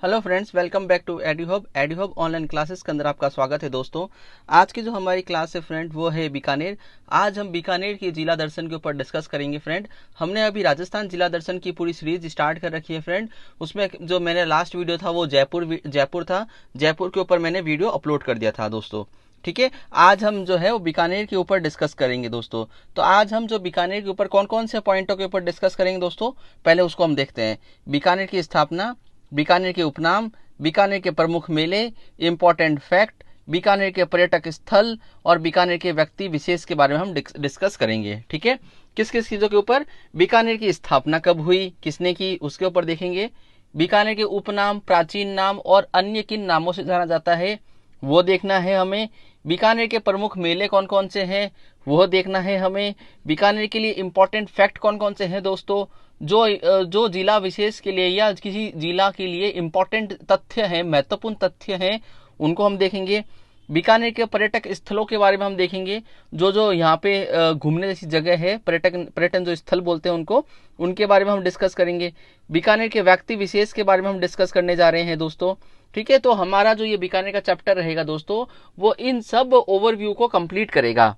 Hello friends, welcome back to एडीहब online classes के अंदर आपका स्वागत है। दोस्तों, आज की जो हमारी क्लास है फ्रेंड वो है बीकानेर। आज हम बीकानेर की जिला दर्शन के ऊपर डिस्कस करेंगे फ्रेंड। हमने अभी राजस्थान जिला दर्शन की पूरी सीरीज स्टार्ट कर रखी है फ्रेंड। उसमें जो मैंने लास्ट वीडियो था वो जयपुर था। जयपुर के ऊपर मैंने वीडियो अपलोड कर दिया था दोस्तों। ठीक है, आज हम जो है वो बीकानेर के ऊपर डिस्कस करेंगे दोस्तों। तो आज हम जो बीकानेर के ऊपर कौन कौन से पॉइंटों के ऊपर डिस्कस करेंगे दोस्तों, पहले उसको हम देखते हैं। बीकानेर की स्थापना, बीकानेर के उपनाम, बीकानेर के प्रमुख मेले, इम्पोर्टेंट फैक्ट, बीकानेर के पर्यटक स्थल और बीकानेर के व्यक्ति विशेष के बारे में हम डिस्कस करेंगे। ठीक है, किस किस चीजों के ऊपर? बीकानेर की स्थापना कब हुई, किसने की, उसके ऊपर देखेंगे। बीकानेर के उपनाम, प्राचीन नाम और अन्य किन नामों से जाना जाता है वो देखना है हमें। बीकानेर के प्रमुख मेले कौन कौन से हैं वो देखना है हमें। बीकानेर के लिए इम्पोर्टेंट फैक्ट कौन कौन से हैं दोस्तों, जो जिला विशेष के लिए या किसी जिला के लिए इम्पोर्टेंट तथ्य हैं, महत्वपूर्ण तथ्य हैं, उनको हम देखेंगे। बीकानेर के पर्यटक स्थलों के बारे में हम देखेंगे। जो यहाँ पे घूमने जैसी जगह है, पर्यटन जो स्थल बोलते हैं उनको, उनके बारे में हम डिस्कस करेंगे। बीकानेर के व्यक्ति विशेष के बारे में हम डिस्कस करने जा रहे हैं दोस्तों। ठीक है, तो हमारा जो ये बीकानेर का चैप्टर रहेगा दोस्तों, वो इन सब ओवरव्यू को कंप्लीट करेगा।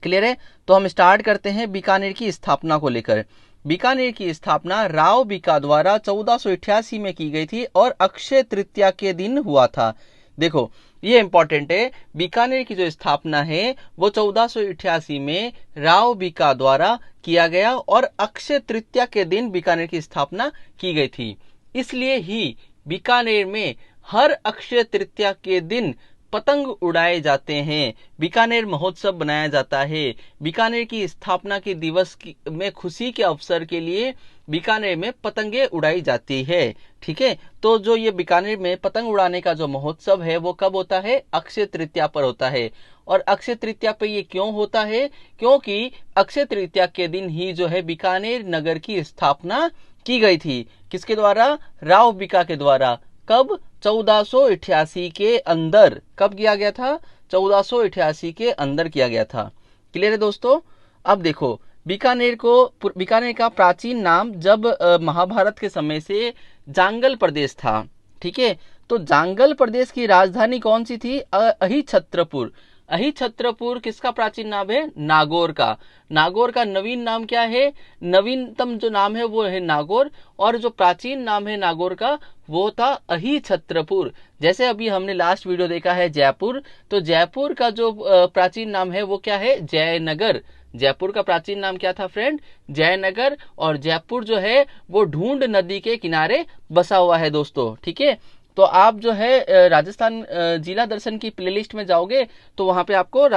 क्लियर है? तो हम स्टार्ट करते हैं बीकानेर की स्थापना को लेकर। बीकानेर की स्थापना राव बीका द्वारा 1488 में की गई थी और अक्षय तृतीया के दिन हुआ था। देखो, ये इंपॉर्टेंट है। बीकानेर की जो स्थापना है वो 1488 में राव बीका द्वारा किया गया और अक्षय तृतीया के दिन बीकानेर की स्थापना की गई थी। इसलिए ही बीकानेर में हर अक्षय तृतीया के दिन पतंग उड़ाए जाते हैं, बीकानेर महोत्सव बनाया जाता है। बीकानेर की स्थापना के दिवस में खुशी के अवसर के लिए बीकानेर में पतंगे उड़ाई जाती है। ठीक है, तो जो ये बीकानेर में पतंग उड़ाने का जो महोत्सव है वो कब होता है? अक्षय तृतीया पर होता है। और अक्षय तृतीया पे ये क्यों होता है? क्योंकि अक्षय तृतीया के दिन ही जो है बीकानेर नगर की स्थापना की गई थी। किसके द्वारा? राव बीका के द्वारा। कब? 1488 के अंदर। कब किया गया था? 1488 के अंदर किया गया था। क्लियर है दोस्तों? अब देखो, बीकानेर का प्राचीन नाम जब महाभारत के समय से जांगल प्रदेश था। ठीक है, तो जांगल प्रदेश की राजधानी कौन सी थी? अहिछत्रपुर। अहिछत्रपुर किसका प्राचीन नाम है? नागौर का। नागौर का नवीन नाम क्या है? नवीनतम जो नाम है वो है नागौर, और जो प्राचीन नाम है नागौर का वो था अहिछत्रपुर। जैसे अभी हमने लास्ट वीडियो देखा है जयपुर, तो जयपुर का जो प्राचीन नाम है वो क्या है? जयनगर। जयपुर का प्राचीन नाम क्या था फ्रेंड? जयनगर। और जयपुर जो है वो ढूंढ नदी के किनारे बसा हुआ है दोस्तों। ठीक है, तो आप जो है राजस्थान जिला दर्शन की प्लेलिस्ट में जाओगे तो वहां पे आपको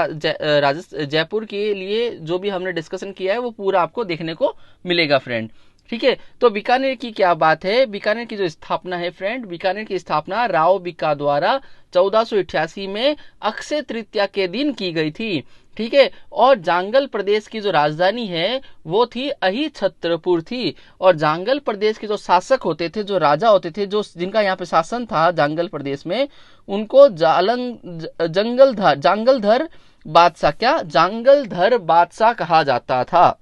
जयपुर के लिए जो भी हमने डिस्कशन किया है वो पूरा आपको देखने को मिलेगा फ्रेंड। ठीक है, तो बीकानेर की क्या बात है? बीकानेर की जो स्थापना है फ्रेंड, बीकानेर की स्थापना राव बीका द्वारा 1488 में अक्षय तृतीया के दिन की गई थी। ठीक है, और जांगल प्रदेश की जो राजधानी है वो थी अहिछत्रपुर थी। और जांगल प्रदेश के जो शासक होते थे, जो राजा होते थे, जो जिनका यहाँ पे शासन था जांगल प्रदेश में, उनको जांगलधर बादशाह, क्या? जांगलधर बादशाह कहा जाता था।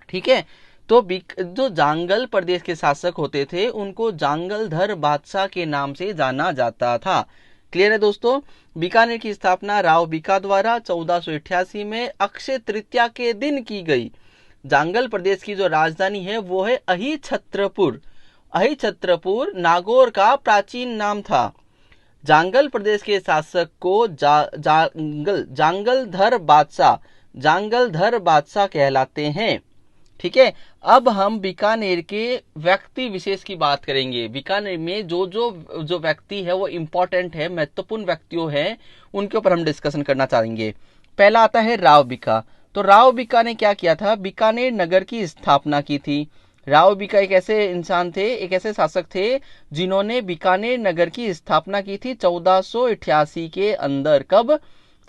ठीक है, तो जो जांगल प्रदेश के शासक होते थे उनको जांगलधर बादशाह के नाम से जाना जाता था। क्लियर है दोस्तों? बीकानेर की स्थापना राव बीका द्वारा 1488 में अक्षय तृतीया के दिन की गई। जांगल प्रदेश की जो राजधानी है वो है अहिछत्रपुर। अहिछत्रपुर नागौर का प्राचीन नाम था। जांगल प्रदेश के शासक को जांगलधर बादशाह कहलाते हैं। ठीक है, अब हम बीकानेर के व्यक्ति विशेष की बात करेंगे। बीकानेर में जो व्यक्ति है वो इम्पोर्टेंट है, महत्वपूर्ण व्यक्तियों हैं, उनके ऊपर हम डिस्कशन करना चाहेंगे। पहला आता है राव बीका। तो राव बीका ने क्या किया था? बीकानेर नगर की स्थापना की थी। राव बीका एक ऐसे इंसान थे, एक ऐसे शासक थे जिन्होंने बीकानेर नगर की स्थापना की थी 1488 के अंदर। कब?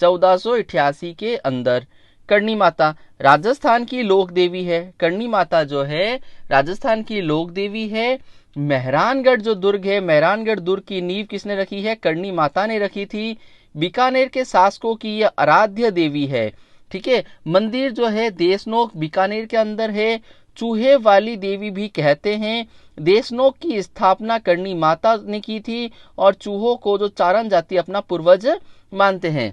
1488 के अंदर। करणी माता राजस्थान की लोक देवी है। करणी माता जो है राजस्थान की लोक देवी है। मेहरानगढ़ जो दुर्ग है, मेहरानगढ़ दुर्ग की नींव किसने रखी है? करणी माता ने रखी थी। बीकानेर के शासकों की यह आराध्य देवी है। ठीक है, मंदिर जो है देशनोक बीकानेर के अंदर है। चूहे वाली देवी भी कहते हैं। देशनोक की स्थापना करनी माता ने की थी और चूहों को जो चारण जाति अपना पूर्वज मानते हैं।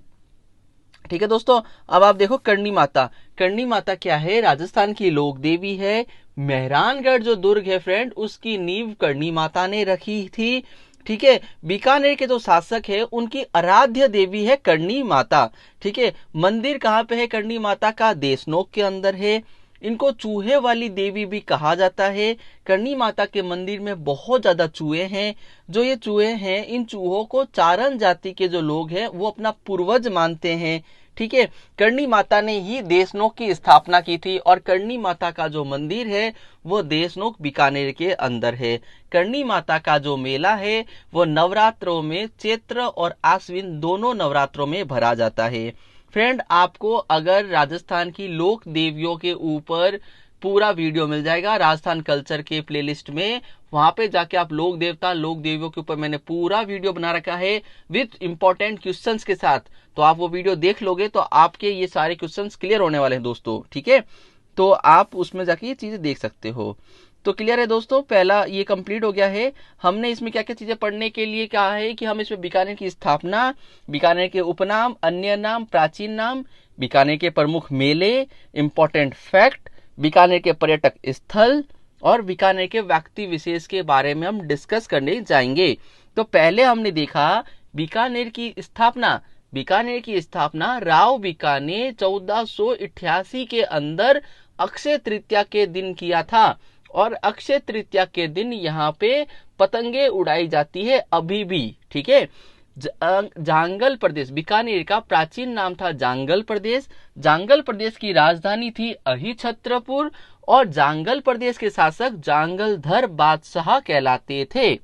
ठीक है दोस्तों, अब आप देखो करणी माता। करणी माता क्या है? राजस्थान की लोक देवी है। मेहरानगढ़ जो दुर्ग है फ्रेंड, उसकी नींव करणी माता ने रखी थी। ठीक है, बीकानेर के जो शासक है उनकी आराध्य देवी है करणी माता। ठीक है, मंदिर कहाँ पे है करणी माता का? देशनोक के अंदर है। इनको चूहे वाली देवी भी कहा जाता है। करणी माता के मंदिर में बहुत ज्यादा चूहे हैं। जो ये चूहे हैं, इन चूहों को चारण जाति के जो लोग हैं वो अपना पूर्वज मानते हैं। ठीक है, करणी माता ने ही देशनोक की स्थापना की थी और करणी माता का जो मंदिर है वो देशनोक बीकानेर के अंदर है। करणी माता का जो मेला है वो नवरात्रों में, चैत्र और आश्विन दोनों नवरात्रों में भरा जाता है। फ्रेंड, आपको अगर राजस्थान की लोक देवियों के ऊपर पूरा वीडियो मिल जाएगा राजस्थान कल्चर के प्लेलिस्ट में। वहां पे जाके आप लोक देवता, लोक देवियों के ऊपर मैंने पूरा वीडियो बना रखा है विद इंपॉर्टेंट क्वेश्चंस के साथ। तो आप वो वीडियो देख लोगे तो आपके ये सारे क्वेश्चंस क्लियर होने वाले हैं दोस्तों। ठीक है, तो आप उसमें जाके ये चीजें देख सकते हो। तो क्लियर है दोस्तों, पहला ये कंप्लीट हो गया है। हमने इसमें क्या क्या चीजें पढ़ने के लिए कहा है कि हम इसमें बीकानेर की स्थापना, बीकानेर के उपनाम, अन्य नाम, प्राचीन नाम, बीकानेर के प्रमुख मेले, इंपॉर्टेंट फैक्ट, बीकानेर के पर्यटक स्थल और बीकानेर के व्यक्ति विशेष के बारे में हम डिस्कस करने जाएंगे। तो पहले हमने देखा बीकानेर की स्थापना। बीकानेर की स्थापना राव बीकानेर 1488 के अंदर अक्षय तृतीया के दिन किया था और अक्षय तृतीया के दिन यहाँ पे पतंगे उड़ाई जाती है अभी भी। ठीक है, जांगल प्रदेश, बीकानेर का प्राचीन नाम था जांगल प्रदेश। जांगल प्रदेश की राजधानी थी अहिछत्रपुर और जांगल प्रदेश के शासक जांगलधर बादशाह कहलाते थे।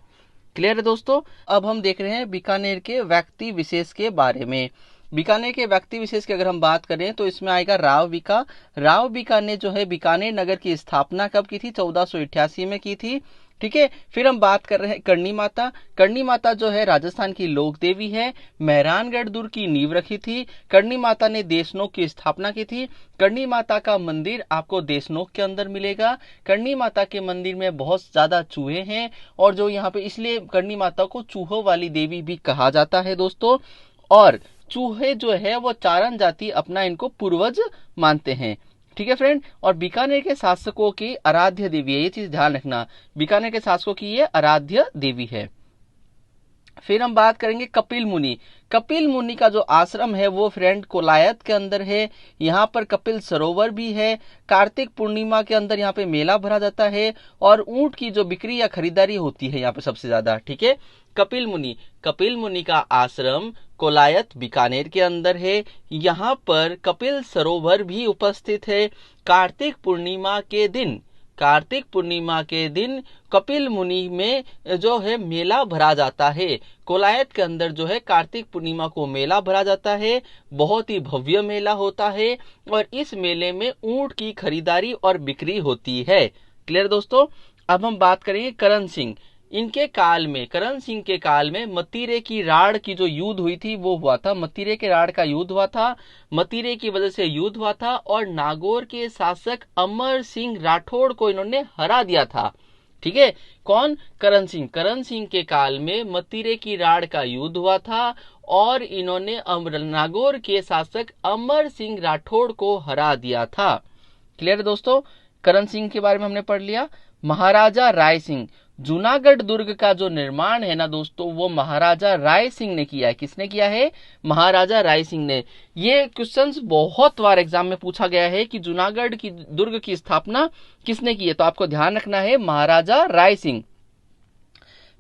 क्लियर है दोस्तों, अब हम देख रहे हैं बीकानेर के व्यक्ति विशेष के बारे में। बीकानेर के व्यक्ति विशेष की अगर हम बात करें तो इसमें आएगा राव बीका। राव बीका ने जो है बीकानेर नगर की स्थापना कब की थी? 1488 में की थी। ठीक है, फिर हम बात कर रहे हैं करणी माता। करणी माता जो है राजस्थान की लोक देवी है। मेहरानगढ़ दुर्ग की नींव रखी थी। करणी माता ने देशनोक की स्थापना की थी। करणी माता का मंदिर आपको देशनोक के अंदर मिलेगा। करणी माता के मंदिर में बहुत ज्यादा चूहे हैं और जो यहाँ पे इसलिए करणी माता को चूहों वाली देवी भी कहा जाता है दोस्तों। और चूहे जो है वो चारण जाति अपना इनको पूर्वज मानते हैं। ठीक है फ्रेंड, और बीकानेर के शासकों की आराध्य देवी है, ये चीज ध्यान रखना, बीकानेर के शासकों की ये आराध्य देवी है। फिर हम बात करेंगे कपिल मुनि। कपिल मुनि का जो आश्रम है वो फ्रेंड कोलायत के अंदर है। यहाँ पर कपिल सरोवर भी है। कार्तिक पूर्णिमा के अंदर यहाँ पे मेला भरा जाता है और ऊंट की जो बिक्री या खरीदारी होती है यहाँ पे सबसे ज्यादा। ठीक है, कपिल मुनि का आश्रम कोलायत बीकानेर के अंदर है। यहाँ पर कपिल सरोवर भी उपस्थित है। कार्तिक पूर्णिमा के दिन कपिल मुनि में जो है मेला भरा जाता है। कोलायत के अंदर जो है कार्तिक पूर्णिमा को मेला भरा जाता है। बहुत ही भव्य मेला होता है और इस मेले में ऊंट की खरीदारी और बिक्री होती है। क्लियर दोस्तों, अब हम बात करेंगे करण सिंह। करण सिंह के काल में मतीरे की राड़ की जो युद्ध हुई थी वो हुआ था। मतीरे के राड़ का युद्ध हुआ था। मतीरे की वजह से युद्ध हुआ था और नागौर के शासक अमर सिंह राठौड़ को इन्होंने हरा दिया था। ठीक है, कौन? करण सिंह के काल में मतीरे की राड़ का युद्ध हुआ था और इन्होंने नागौर के शासक अमर सिंह राठौड़ को हरा दिया था। क्लियर है दोस्तों, करण सिंह के बारे में हमने पढ़ लिया। महाराजा राय सिंह, जूनागढ़ दुर्ग का जो निर्माण है ना दोस्तों वो महाराजा राय सिंह ने किया है। किसने किया है? महाराजा राय सिंह ने। ये क्वेश्चंस बहुत बार एग्जाम में पूछा गया है कि जूनागढ़ की दुर्ग की स्थापना किसने की है, तो आपको ध्यान रखना है महाराजा राय सिंह।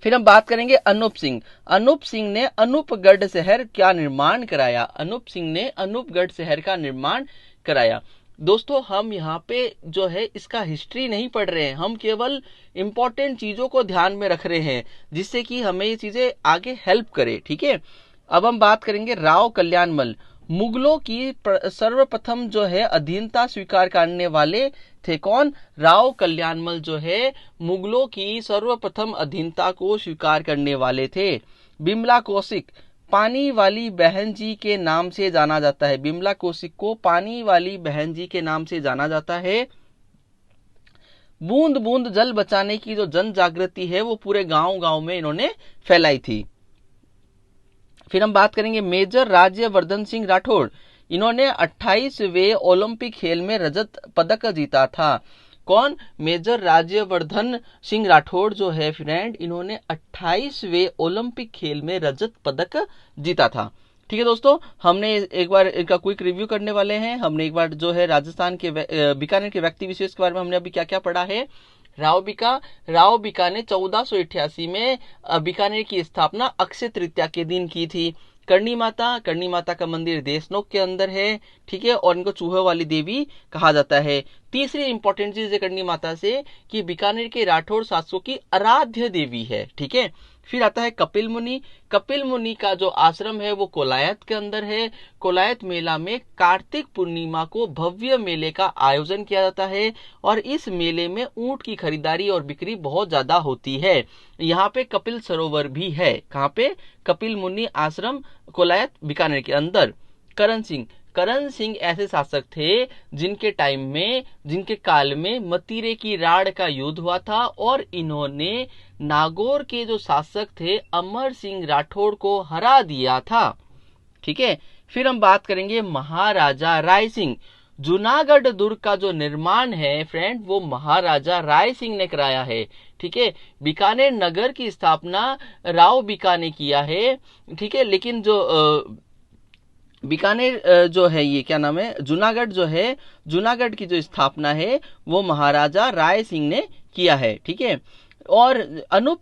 फिर हम बात करेंगे अनूप सिंह। अनूप सिंह ने अनूपगढ़ शहर का निर्माण कराया। अनूप सिंह ने अनूपगढ़ शहर का निर्माण कराया। दोस्तों, हम यहाँ पे जो है इसका हिस्ट्री नहीं पढ़ रहे हैं, हम केवल इंपॉर्टेंट चीजों को ध्यान में रख रहे हैं जिससे कि हमें ये चीजें आगे हेल्प करे। ठीक है, अब हम बात करेंगे राव कल्याणमल। मुगलों की सर्वप्रथम जो है अधीनता स्वीकार करने वाले थे। कौन? राव कल्याणमल जो है मुगलों की सर्वप्रथम अधीनता को स्वीकार करने वाले थे। बिमला कौशिक पानी वाली बहन जी के नाम से जाना जाता है। बिमला कौशिक को पानी वाली बहन जी के नाम से जाना जाता है। बूंद बूंद जल बचाने की जो जन जागृति है वो पूरे गांव गांव में इन्होंने फैलाई थी। फिर हम बात करेंगे मेजर राज्यवर्धन सिंह राठौड़, इन्होंने 28वें ओलंपिक खेल में रजत पदक जीता था। कौन? मेजर राज्यवर्धन सिंह राठौड़ जो है फ्रेंड, इन्होंने 28वें ओलंपिक खेल में रजत पदक जीता था। ठीक है दोस्तों, हमने एक बार इनका क्विक रिव्यू करने वाले हैं। हमने एक बार जो है राजस्थान के बीकानेर के व्यक्ति विशेष के बारे में हमने अभी क्या क्या पढ़ा है। राव बीका ने 1488 में बीकानेर की स्थापना अक्षय तृतीया के दिन की थी। करणी माता का मंदिर देशनोक के अंदर है। ठीक है, और इनको चूहे वाली देवी कहा जाता है। तीसरी इंपॉर्टेंट चीज है करणी माता से कि बीकानेर के राठौड़ शासकों की आराध्य देवी है। ठीक है, फिर आता है कपिल मुनि का जो आश्रम है वो कोलायत के अंदर है। कोलायत मेला में कार्तिक पूर्णिमा को भव्य मेले का आयोजन किया जाता है और इस मेले में ऊंट की खरीदारी और बिक्री बहुत ज्यादा होती है। यहाँ पे कपिल सरोवर भी है। कहाँ पे? कपिल मुनि आश्रम कोलायत बीकानेर के अंदर। करण सिंह ऐसे शासक थे जिनके काल में मतीरे की राड़ का युद्ध हुआ था और इन्होंने नागौर के जो शासक थे अमर सिंह राठौड़ को हरा दिया था। ठीक है, फिर हम बात करेंगे महाराजा राय सिंह। जूनागढ़ दुर्ग का जो निर्माण है फ्रेंड वो महाराजा राय सिंह ने कराया है। ठीक है, बीकानेर नगर की स्थापना राव बीका ने किया है। ठीक है, लेकिन जो बीकानेर जो है ये क्या नाम है, जूनागढ़ जो है, जूनागढ़ की जो स्थापना है वो महाराजा राय सिंह ने किया है। ठीक है, और अनूप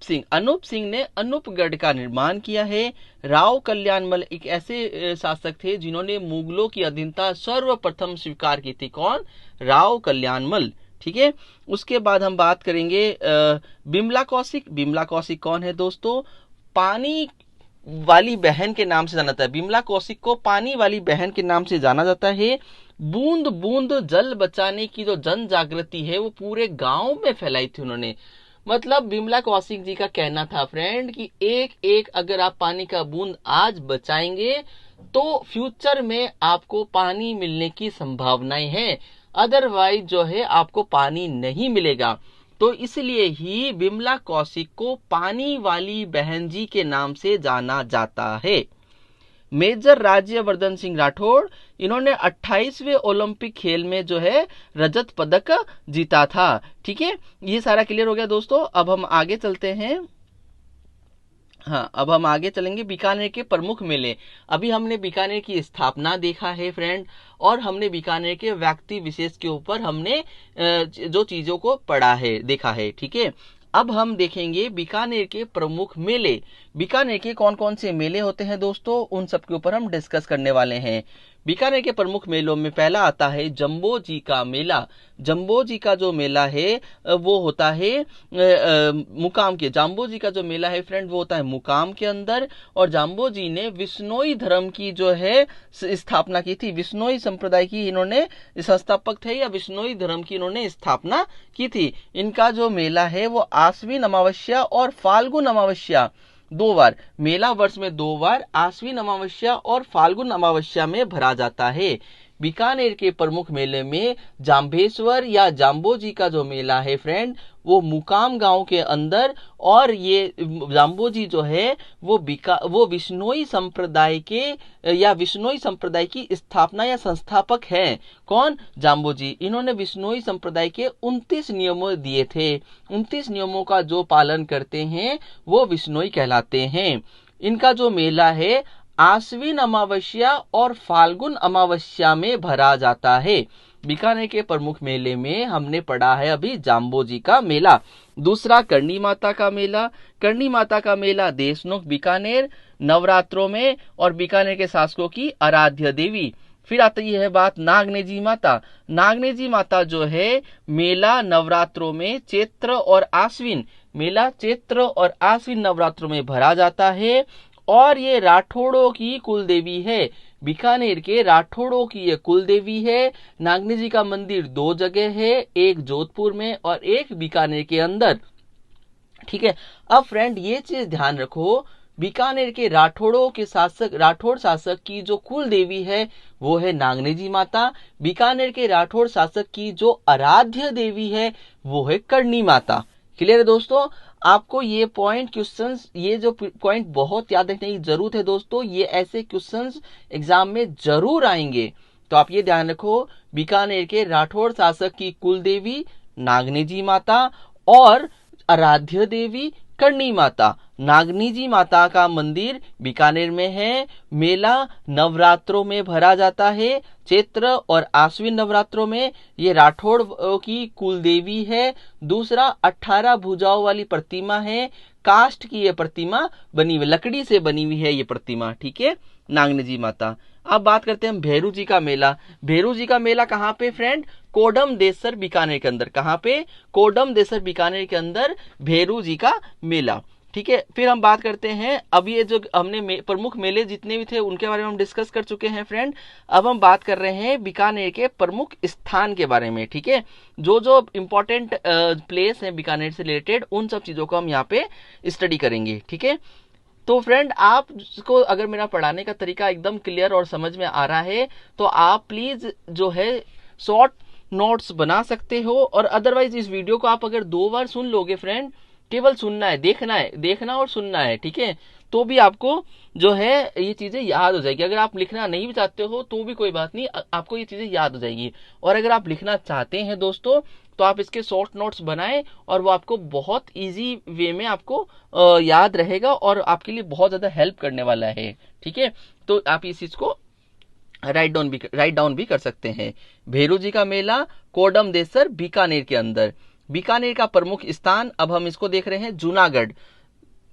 सिंह ने अनूपगढ़ का निर्माण किया है। राव कल्याणमल एक ऐसे शासक थे जिन्होंने मुगलों की अधीनता सर्वप्रथम स्वीकार की थी। कौन? राव कल्याणमल। ठीक है, उसके बाद हम बात करेंगे बिमला कौशिक कौन है दोस्तों? पानी वाली बहन के नाम से जाना जाता है। बिमला कौशिक को पानी वाली बहन के नाम से जाना जाता है। बूंद बूंद जल बचाने की जो जन जागृति है वो पूरे गांव में फैलाई थी उन्होंने। मतलब बिमला कौशिक जी का कहना था फ्रेंड कि एक एक अगर आप पानी का बूंद आज बचाएंगे तो फ्यूचर में आपको पानी मिलने की संभावनाएं हैं, अदरवाइज जो है आपको पानी नहीं मिलेगा। तो इसलिए ही बिमला कौशिक को पानी वाली बहन जी के नाम से जाना जाता है। मेजर राज्यवर्धन सिंह राठौड़, इन्होंने 28वें ओलंपिक खेल में जो है रजत पदक जीता था। ठीक है, ये सारा क्लियर हो गया दोस्तों। अब हम आगे चलते हैं। हाँ, अब हम आगे चलेंगे बीकानेर के प्रमुख मेले। अभी हमने बीकानेर की स्थापना देखा है फ्रेंड, और हमने बीकानेर के व्यक्ति विशेष के ऊपर हमने जो चीजों को पढ़ा है, देखा है। ठीक है, अब हम देखेंगे बीकानेर के प्रमुख मेले। बीकानेर के कौन कौन से मेले होते हैं दोस्तों, उन सब के ऊपर हम डिस्कस करने वाले हैं। बीकानेर के प्रमुख मेलों में पहला आता है जम्बो जी का मेला। जम्बो जी का जो मेला है वो होता है मुकाम के। जाम्बो जी का जो मेला है फ्रेंड वो होता है मुकाम के अंदर, और जाम्बो जी ने विश्नोई धर्म की जो है स्थापना की थी। विश्नोई संप्रदाय की इन्होंने संस्थापक थे, या विश्नोई धर्म की इन्होंने स्थापना की थी। इनका जो मेला है वो आश्विन अमावस्या और फाल्गुन अमावस्या, 2 बार मेला वर्ष में 2 बार आश्विन अमावस्या और फाल्गुन अमावस्या में भरा जाता है। बीकानेर के प्रमुख मेले में जाम्भेश्वर या जाम्बो जी का जो मेला है फ्रेंड वो मुकाम गांव के अंदर, और ये जाम्बो जी जो है वो विश्नोई संप्रदाय के या विश्नोई संप्रदाय की स्थापना या संस्थापक हैं। कौन? जाम्बो जी। इन्होंने विश्नोई संप्रदाय के 29 नियमों दिए थे। 29 नियमों का जो पालन करते हैं वो विश्नोई कहलाते हैं। इनका जो मेला है आश्विन अमावस्या और फाल्गुन अमावस्या में भरा जाता है। बीकानेर के प्रमुख मेले में हमने पढ़ा है अभी जाम्बो जी का मेला। दूसरा करणी माता का मेला। करणी माता का मेला देशनोक बीकानेर, नवरात्रों में, और बीकानेर के शासकों की आराध्य देवी। फिर आती है बात नागनेजी माता। नागनेजी माता जो है मेला नवरात्रों में चैत्र और आश्विन, मेला चैत्र और आश्विन नवरात्रों में भरा जाता है, और ये राठौड़ों की कुल देवी है। बीकानेर के राठौड़ों की ये कुल देवी है। नागनी जी का मंदिर 2 जगह है, एक जोधपुर में और एक बीकानेर के अंदर। ठीक है, अब फ्रेंड ये चीज ध्यान रखो बीकानेर के राठौड़ शासक की जो कुल देवी है वो है नागनेजी माता। बीकानेर के राठौड़ शासक की जो आराध्य देवी है वो है करणी माता। क्लियर है दोस्तों? आपको ये क्वेश्चंस ये जो पॉइंट बहुत याद रखने की जरूरत है दोस्तों, ये ऐसे क्वेश्चंस एग्जाम में जरूर आएंगे, तो आप ये ध्यान रखो। बीकानेर के राठौड़ शासक की कुल देवी नागनेजी माता और आराध्य देवी करणी माता। नागनेजी माता का मंदिर बीकानेर में है। मेला नवरात्रों में भरा जाता है, चैत्र और आश्विन नवरात्रों में। ये राठौड़ की कुल देवी है। दूसरा 18 भुजाओं वाली प्रतिमा है, काष्ठ की ये प्रतिमा बनी हुई, लकड़ी से बनी हुई है ये प्रतिमा, ठीक है, नागनेजी माता। अब बात करते हैं हम भेरू जी का मेला। भेरू जी का मेला कहाँ पे फ्रेंड? कोडम देसर बीकानेर के अंदर। कहाँ पे? कोडम देसर बीकानेर के अंदर भेरू जी का मेला, ठीक है। फिर हम बात करते हैं, अब ये जो हमने प्रमुख मेले जितने भी थे उनके बारे में हम डिस्कस कर चुके हैं फ्रेंड। अब हम बात कर रहे हैं बीकानेर के प्रमुख स्थान के बारे में, ठीक है। जो जो इंपॉर्टेंट प्लेस है बीकानेर से रिलेटेड, उन सब चीजों को हम यहाँ पे स्टडी करेंगे, ठीक है। तो फ्रेंड आपको अगर मेरा पढ़ाने का तरीका एकदम क्लियर और समझ में आ रहा है तो आप प्लीज जो है शॉर्ट नोट्स बना सकते हो, और अदरवाइज इस वीडियो को आप अगर 2 बार सुन लोगे फ्रेंड, केवल सुनना है, देखना और सुनना है, ठीक है, तो भी आपको जो है ये चीजें याद हो जाएगी। अगर आप लिखना नहीं भी चाहते हो तो भी कोई बात नहीं, आपको ये चीजें याद हो जाएगी। और अगर आप लिखना चाहते हैं दोस्तों तो आप इसके शॉर्ट नोट्स बनाएं, और वो आपको बहुत इजी वे में आपको याद रहेगा और आपके लिए बहुत ज्यादा हेल्प करने वाला है, ठीक है। तो आप इस चीज को राइट डाउन भी कर सकते हैं। भेरू जी का मेला कोडम देसर बीकानेर के अंदर। बीकानेर का प्रमुख स्थान, अब हम इसको देख रहे हैं, जूनागढ़।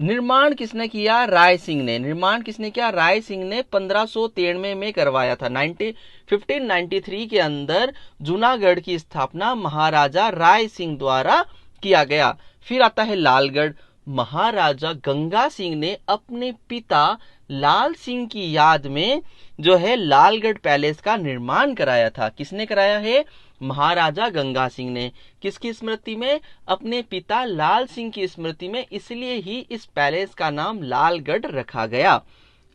निर्माण किसने किया? राय सिंह ने। निर्माण किसने किया? राय सिंह ने 1593 में करवाया था। 1593 के अंदर जूनागढ़ की स्थापना महाराजा राय सिंह द्वारा किया गया। फिर आता है लालगढ़। महाराजा गंगा सिंह ने अपने पिता लाल सिंह की याद में जो है लालगढ़ पैलेस का निर्माण कराया था। किसने कराया है? महाराजा गंगा सिंह ने। किसकी स्मृति में? अपने पिता लाल सिंह की स्मृति में, इसलिए ही इस पैलेस का नाम लालगढ़ रखा गया।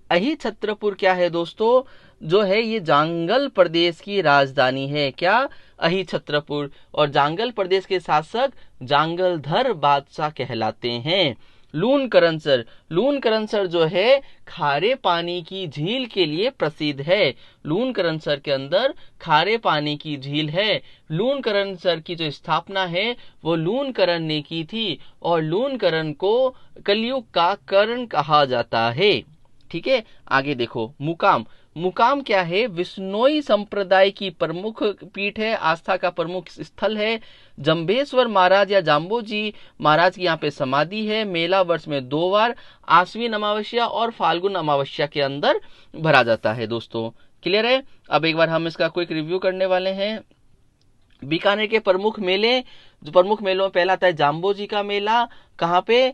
अही छत्रपुर क्या है दोस्तों? जो है ये जांगल प्रदेश की राजधानी है। क्या? अही छत्रपुर। और जांगल प्रदेश के शासक जांगलधर बादशाह कहलाते हैं। लून करनसर जो है खारे पानी की झील के लिए प्रसिद्ध है। लून करनसर के अंदर खारे पानी की झील है। लून करनसर की जो स्थापना है वो लून करण ने की थी, और लून करण को कलयुग का करण कहा जाता है, ठीक है। आगे देखो, मुकाम क्या है? विश्नोई संप्रदाय की प्रमुख पीठ है, आस्था का प्रमुख स्थल है। जंबेश्वर महाराज या जाम्बोजी महाराज की यहाँ पे समाधि है। मेला वर्ष में 2 बार आश्विन अमावस्या और फाल्गुन अमावस्या के अंदर भरा जाता है दोस्तों। क्लियर है? अब एक बार हम इसका क्विक रिव्यू करने वाले हैं। बीकानेर के प्रमुख मेले, जो प्रमुख मेलों में पहला आता है जाम्बोजी का मेला। कहाँ पे?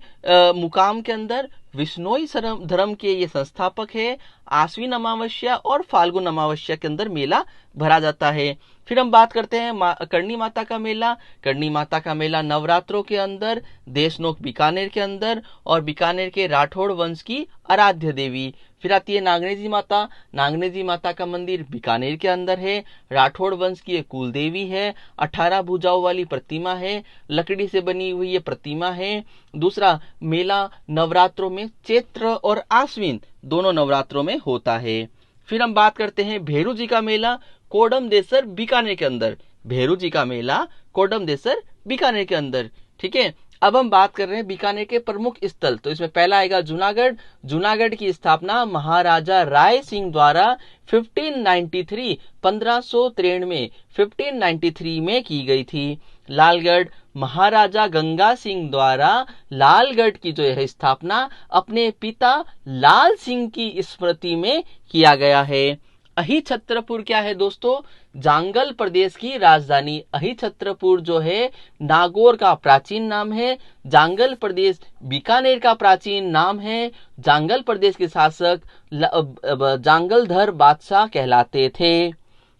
मुकाम के अंदर। विश्नोई धर्म के ये संस्थापक है। आश्विन अमावस्या और फाल्गुन अमावस्या के अंदर मेला भरा जाता है। फिर हम बात करते हैं करणी माता का मेला। करणी माता का मेला नवरात्रों के अंदर, देशनोक बीकानेर के अंदर, और बीकानेर के राठौड़ वंश की आराध्य देवी। फिर आती है नागनेजी माता। नागनेजी माता का मंदिर बीकानेर के अंदर है। राठौड़ वंश की एक कुल देवी है। 18 भुजाओं वाली प्रतिमा है, लकड़ी से बनी हुई ये प्रतिमा है। दूसरा, मेला नवरात्रों में चैत्र और आश्विन दोनों नवरात्रों में होता है। फिर हम बात करते हैं भेरू जी का मेला कोडम देसर बीकानेर के अंदर। भेरू जी का मेला कोडम देसर बीकानेर के अंदर, ठीक है। अब हम बात कर रहे हैं बीकानेर के प्रमुख स्थल, तो इसमें पहला आएगा जूनागढ़। जूनागढ़ की स्थापना महाराजा राय सिंह द्वारा 1593 में की गई थी। लालगढ़, महाराजा गंगा सिंह द्वारा लालगढ़ की जो है स्थापना अपने पिता लाल सिंह की स्मृति में किया गया है। अही छत्रपुर क्या है दोस्तों? जांगल प्रदेश की राजधानी। अही छत्रपुर जो है नागौर का प्राचीन नाम है। जांगल प्रदेश बीकानेर का प्राचीन नाम है। जांगल प्रदेश के शासक जांगलधर बादशाह कहलाते थे।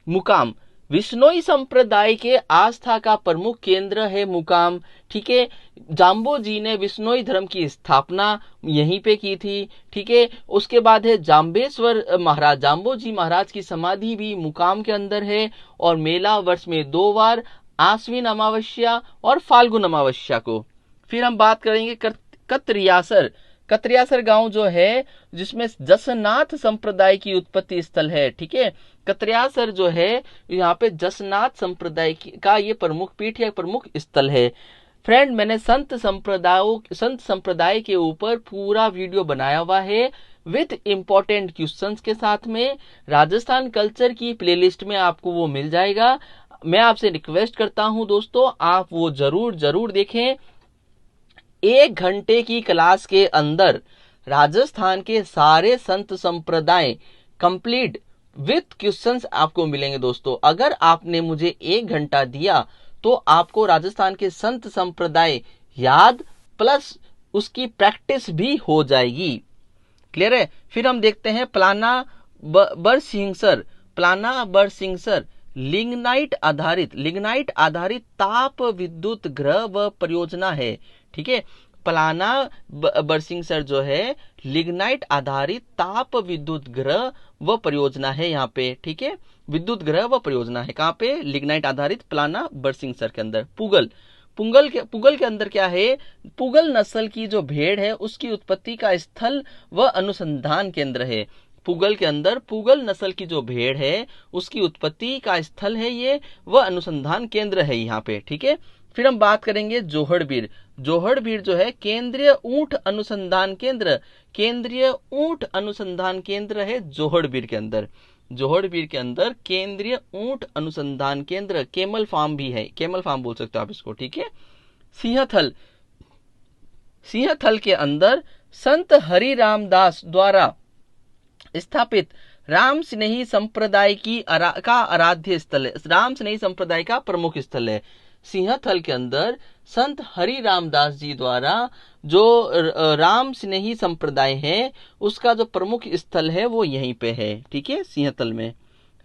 मुकाम, विश्नोई संप्रदाय के आस्था का प्रमुख केंद्र है मुकाम। ठीक है, जाम्बो जी ने विश्नोई धर्म की स्थापना यहीं पे की थी। ठीक है, उसके बाद है जाम्बेश्वर महाराज, जाम्बो जी महाराज की समाधि भी मुकाम के अंदर है। और मेला वर्ष में 2 बार, आश्विन अमावस्या और फाल्गुन अमावस्या को। फिर हम बात करेंगे कत्रियासर। कत्रियासर गांव जो है जिसमें जसनाथ संप्रदाय की उत्पत्ति स्थल है। ठीक है, कत्रियासर जो है यहाँ पे जसनाथ संप्रदाय का ये प्रमुख पीठ या प्रमुख स्थल है। फ्रेंड, मैंने संत संप्रदाय के ऊपर पूरा वीडियो बनाया हुआ है विथ इंपॉर्टेंट क्वेश्चंस के साथ में। राजस्थान कल्चर की प्लेलिस्ट में आपको वो मिल जाएगा। मैं आपसे रिक्वेस्ट करता हूं दोस्तों, आप वो जरूर देखें। 1 घंटे की क्लास के अंदर राजस्थान के सारे संत संप्रदाय कंप्लीट विथ क्वेश्चंस आपको मिलेंगे दोस्तों। अगर आपने मुझे 1 घंटा दिया तो आपको राजस्थान के संत संप्रदाय याद प्लस उसकी प्रैक्टिस भी हो जाएगी। क्लियर है? फिर हम देखते हैं प्लाना बरसिंगसर। प्लाना बरसिंगसर लिग्नाइट आधारित ताप विद्युत ग्रह व परियोजना है। ठीक है, प्लाना बरसिंगसर जो है लिग्नाइट आधारित ताप विद्युत ग्रह व परियोजना है यहाँ पे। ठीक है, विद्युत ग्रह व परियोजना है कहाँ पे? लिग्नाइट आधारित प्लाना बरसिंगसर के अंदर। पुगल के अंदर क्या है? पुगल नस्ल की जो भेड़ है उसकी उत्पत्ति का स्थल व अनुसंधान केंद्र है। पुगल के अंदर पुगल नस्ल की जो भेड़ है उसकी उत्पत्ति का स्थल है ये, वह अनुसंधान केंद्र है यहाँ पे। ठीक है, फिर हम बात करेंगे जोहड़बीर। जोहड़बीर जो है केंद्रीय ऊंट अनुसंधान केंद्र, केंद्रीय ऊंट अनुसंधान केंद्र है जोहड़बीर के अंदर। जोहड़बीर के अंदर केंद्रीय ऊंट अनुसंधान केंद्र, केमल फार्म भी है, केमल फार्म बोल सकते हो आप इसको। ठीक है, सिंहथल के अंदर संत हरि रामदास द्वारा स्थापित राम स्नेही संप्रदाय का आराध्य स्थल है, राम स्नेही संप्रदाय का प्रमुख स्थल है। सिंहथल के अंदर संत हरि रामदास जी द्वारा जो राम स्नेही संप्रदाय है उसका जो प्रमुख स्थल है वो यहीं पे है। ठीक है, सिंहथल में।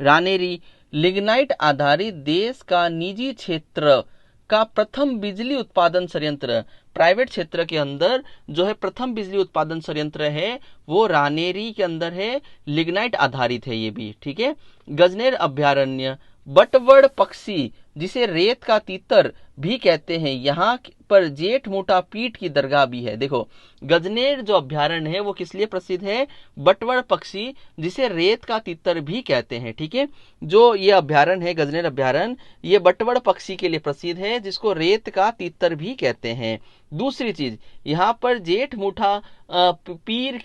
रानेरी लिग्नाइट आधारित देश का निजी क्षेत्र का प्रथम बिजली उत्पादन संयंत्र, प्राइवेट क्षेत्र के अंदर जो है प्रथम बिजली उत्पादन संयंत्र है वो रानेरी के अंदर है, लिग्नाइट आधारित है ये भी। ठीक है, गजनेर अभ्यारण्य, बटवड़ पक्षी जिसे रेत का तीतर भी कहते हैं, यहाँ पर जेठ मोटा पीठ की दरगाह भी है। देखो, गजनेर जो अभ्यारण्य है वो किस लिए प्रसिद्ध है? बटवड़ पक्षी जिसे रेत का तीतर भी कहते हैं। ठीक है, जो ये अभ्यारण्य है गजनेर अभ्यारण्य, ये बटवड़ पक्षी के लिए प्रसिद्ध है जिसको रेत का तीतर भी कहते हैं। दूसरी चीज, यहाँ पर जेठ मुठा पीर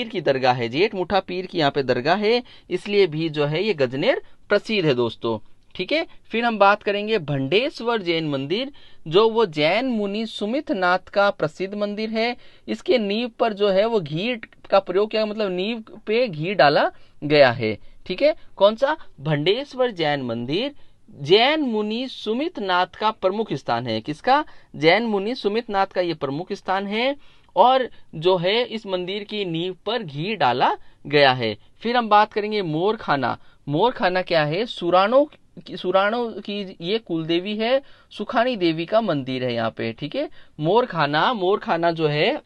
की दरगाह है, जेठ मुठा पीर की यहाँ पे दरगाह है, इसलिए भी जो है ये गजनेर प्रसिद्ध है दोस्तों। ठीक है, फिर हम बात करेंगे भंडेश्वर जैन मंदिर, जो वो जैन मुनि सुमित नाथ का प्रसिद्ध मंदिर है। इसके नींव पर जो है वो घी का प्रयोग किया, मतलब नींव पे घी डाला गया है। ठीक है, कौन सा? भंडेश्वर जैन मंदिर जैन मुनि सुमित नाथ का प्रमुख स्थान है। किसका? जैन मुनि सुमित नाथ का ये प्रमुख स्थान है और जो है इस मंदिर की नींव पर घी डाला गया है। फिर हम बात करेंगे मोरखाना। मोरखाना क्या है? सुराणों की ये कुलदेवी है, सुखानी देवी का मंदिर है यहाँ पे। ठीक है, मोरखाना जो है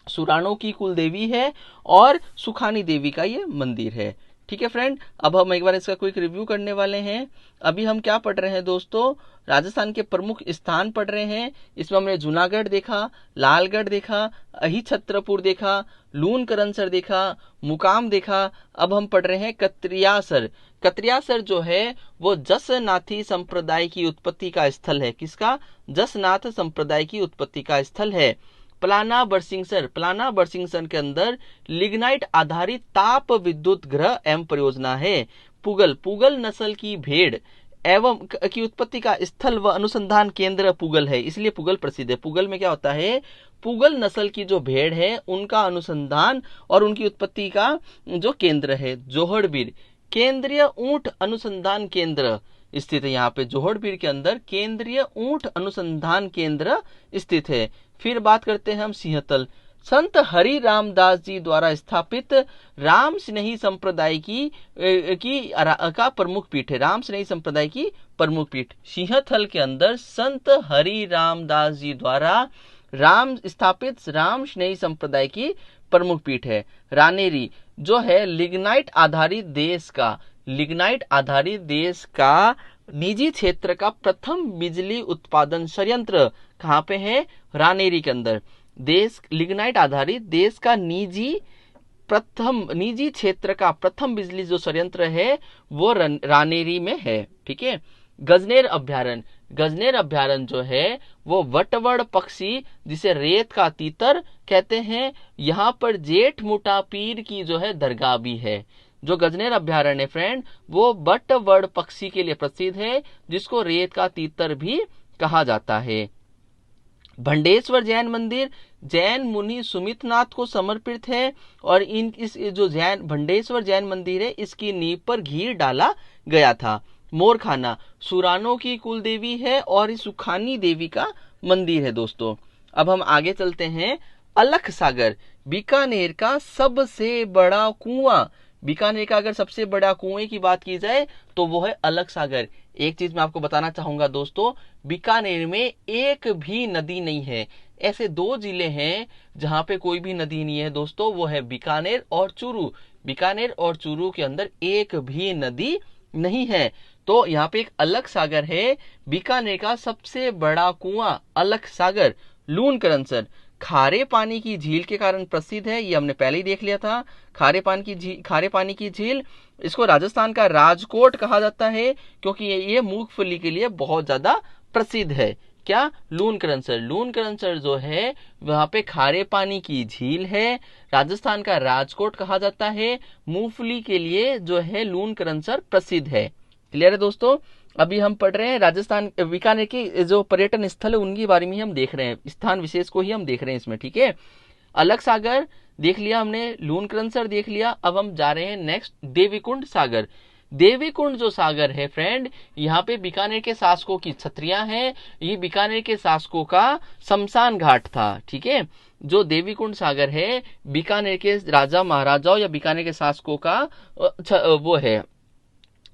सुराणों की कुलदेवी है और सुखानी देवी का ये मंदिर है। ठीक है फ्रेंड, अब हम एक बार इसका क्विक रिव्यू करने वाले हैं। अभी हम क्या पढ़ रहे हैं दोस्तों? राजस्थान के प्रमुख स्थान पढ़ रहे हैं। इसमें हमने जूनागढ़ देखा, लालगढ़ देखा, अहिछत्रपुर देखा, लून करनसर देखा, मुकाम देखा। अब हम पढ़ रहे हैं कत्रियासर। कत्रियासर जो है वो जसनाथी संप्रदाय की उत्पत्ति का स्थल है। किसका? जसनाथ संप्रदाय की उत्पत्ति का स्थल है। प्लाना बरसिंगसर के अंदर लिग्नाइट आधारित ताप विद्युत ग्रह एवं परियोजना है। पुगल नस्ल की भेड़ एवं की उत्पत्ति का स्थल व अनुसंधान केंद्र पुगल है, इसलिए पुगल प्रसिद्ध है। पुगल में क्या होता है? पुगल नस्ल की जो भेड़ है उनका अनुसंधान और उनकी उत्पत्ति का जो केंद्र है। जोहड़बीर केंद्रीय ऊंट अनुसंधान केंद्र स्थित है। यहाँ पे जोहड़बीर के अंदर केंद्रीय ऊंट अनुसंधान केंद्र स्थित है। फिर बात करते हैं हम सिंहथल। संत हरि रामदास जी द्वारा स्थापित राम स्नेही संप्रदाय का प्रमुख पीठ है। राम स्नेही संप्रदाय की प्रमुख पीठ सिंहथल के अंदर संत हरि रामदास जी द्वारा स्थापित राम स्नेही संप्रदाय की प्रमुख पीठ है। रानेरी जो है लिग्नाइट आधारित देश का निजी क्षेत्र का प्रथम बिजली उत्पादन संयंत्र कहाँ पे है? रानेरी के अंदर। लिग्नाइट आधारित देश का निजी क्षेत्र का प्रथम बिजली जो संयंत्र है वो रानेरी में है। ठीक है। गजनेर अभ्यारण्य जो है वो वटवड़ पक्षी जिसे रेत का तीतर कहते हैं, यहाँ पर जेठ मुठा पीर की जो है दरगाह भी है। जो गजनेर अभ्यारण्य फ्रेंड वो वटवड़ पक्षी के लिए प्रसिद्ध है, जिसको रेत का तीतर भी कहा जाता है। भंडेश्वर जैन मंदिर जैन मुनि सुमितनाथ को समर्पित है और इस जो भंडेश्वर जैन मंदिर है इसकी नींव पर घी डाला गया था। मोरखाना सुरानों की कुल देवी है और इस सुखानी देवी का मंदिर है। दोस्तों अब हम आगे चलते हैं। अलख सागर बीकानेर का सबसे बड़ा कुआं। बीकानेर का अगर सबसे बड़ा कुएं की बात की जाए तो वो है अलख सागर। एक चीज मैं आपको बताना चाहूंगा दोस्तों, बीकानेर में एक भी नदी नहीं है। ऐसे 2 जिले हैं जहां पे कोई भी नदी नहीं है दोस्तों, वो है बीकानेर और चूरू। बीकानेर और चूरू के अंदर एक भी नदी नहीं है। तो यहाँ पे एक अलख सागर है। बीकानेर का सबसे बड़ा कुआं अलख सागर। लून करनसर खारे पानी की झील के कारण प्रसिद्ध है, ये हमने पहले ही देख लिया था। खारे पानी की झील, इसको राजस्थान का राजकोट कहा जाता है क्योंकि ये मूंगफली के लिए बहुत ज्यादा प्रसिद्ध है। क्या? लून करनसर जो है वहां पे खारे पानी की झील है, राजस्थान का राजकोट कहा जाता है। मूंगफली के लिए जो है लून करनसर प्रसिद्ध है। क्लियर है दोस्तों? अभी हम पढ़ रहे हैं राजस्थान बीकानेर की जो पर्यटन स्थल है उनके बारे में हम देख रहे हैं, स्थान विशेष को ही हम देख रहे हैं इसमें। ठीक है। अलख सागर देख लिया हमने, लून करनसर देख लिया। अब हम जा रहे हैं नेक्स्ट देवीकुंड सागर। देवीकुंड जो सागर है फ्रेंड, यहाँ पे बीकानेर के शासकों की छत्रियां हैं। ये बीकानेर के शासकों का शमशान घाट था। ठीक है। जो देवीकुंड सागर है बीकानेर के राजा महाराजाओं या बीकानेर के शासकों का वो है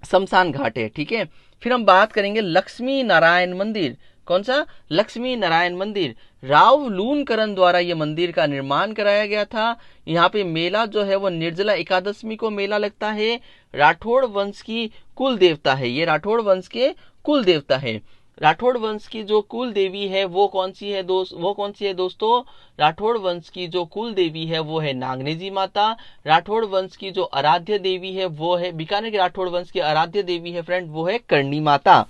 शमशान घाट है। ठीक है। फिर हम बात करेंगे लक्ष्मी नारायण मंदिर। कौन सा? लक्ष्मी नारायण मंदिर। राव लूनकरण द्वारा ये मंदिर का निर्माण कराया गया था। यहाँ पे मेला जो है वो निर्जला एकादशी को मेला लगता है। राठौड़ वंश की कुल देवता है, ये राठौड़ वंश के कुल देवता है। राठौड़ वंश की जो कुल देवी है वो कौन सी है दोस्तों? राठौड़ वंश की जो कुल देवी है वो है नागनेजी माता। राठौड़ वंश की जो आराध्य देवी है वो है, बीकानेर के राठौड़ वंश की आराध्य देवी है फ्रेंड वो है करणी माता।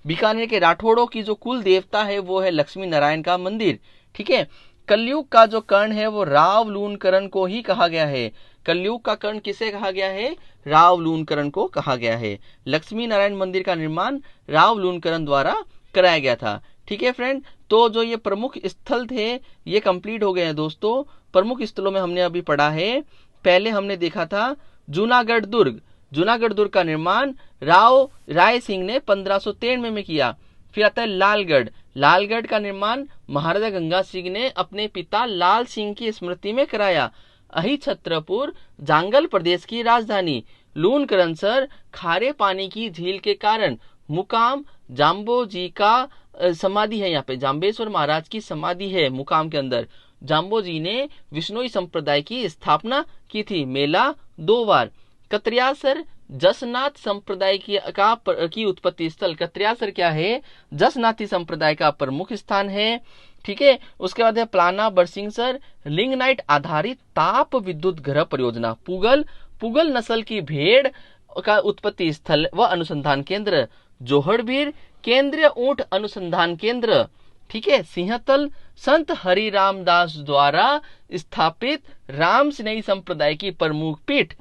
बीकानेर के राठौड़ों की जो कुल देवता है वो है लक्ष्मी नारायण का मंदिर। ठीक है। कलयुग का जो कर्ण है वो राव लूनकरण को ही कहा गया है। कलयुग का कर्ण किसे कहा गया है? राव लूनकरण को कहा गया है। लक्ष्मी नारायण मंदिर का निर्माण राव लूनकरण द्वारा कराया गया था। ठीक है फ्रेंड। तो जो ये प्रमुख स्थल थे ये कंप्लीट हो गए हैं दोस्तों। प्रमुख स्थलों में हमने अभी पढ़ा है, पहले हमने देखा था जूनागढ़ दुर्ग। जूनागढ़ दुर्ग का निर्माण राव राय सिंह ने 1593 में किया। फिर आता है लालगढ़। लालगढ़ का निर्माण महाराजा गंगा सिंह ने अपने पिता लाल सिंह की स्मृति में कराया। अहिछत्रपुर जांगल प्रदेश की राजधानी। लून करनसर खारे पानी की झील के कारण। मुकाम जाम्बो जी का समाधि है, यहाँ पे जाम्बेश्वर महाराज की समाधि है मुकाम के अंदर। जाम्बो जी ने विष्णोई संप्रदाय की स्थापना की थी। मेला 2 बार। कत्रियासर जसनाथ संप्रदाय की उत्पत्ति स्थल। कत्रियासर क्या है? जसनाथी संप्रदाय का प्रमुख स्थान है। ठीक है। उसके बाद है प्लाना बरसिंगसर लिंगनाइट आधारित ताप विद्युत ग्रह परियोजना। पुगल नस्ल की भेड़ का उत्पत्ति स्थल व अनुसंधान केंद्र। जोहड़बीर केंद्रीय ऊंट अनुसंधान केंद्र। ठीक है। सिंहतल संत हरि रामदास द्वारा स्थापित राम स्नेही संप्रदाय की प्रमुख पीठ।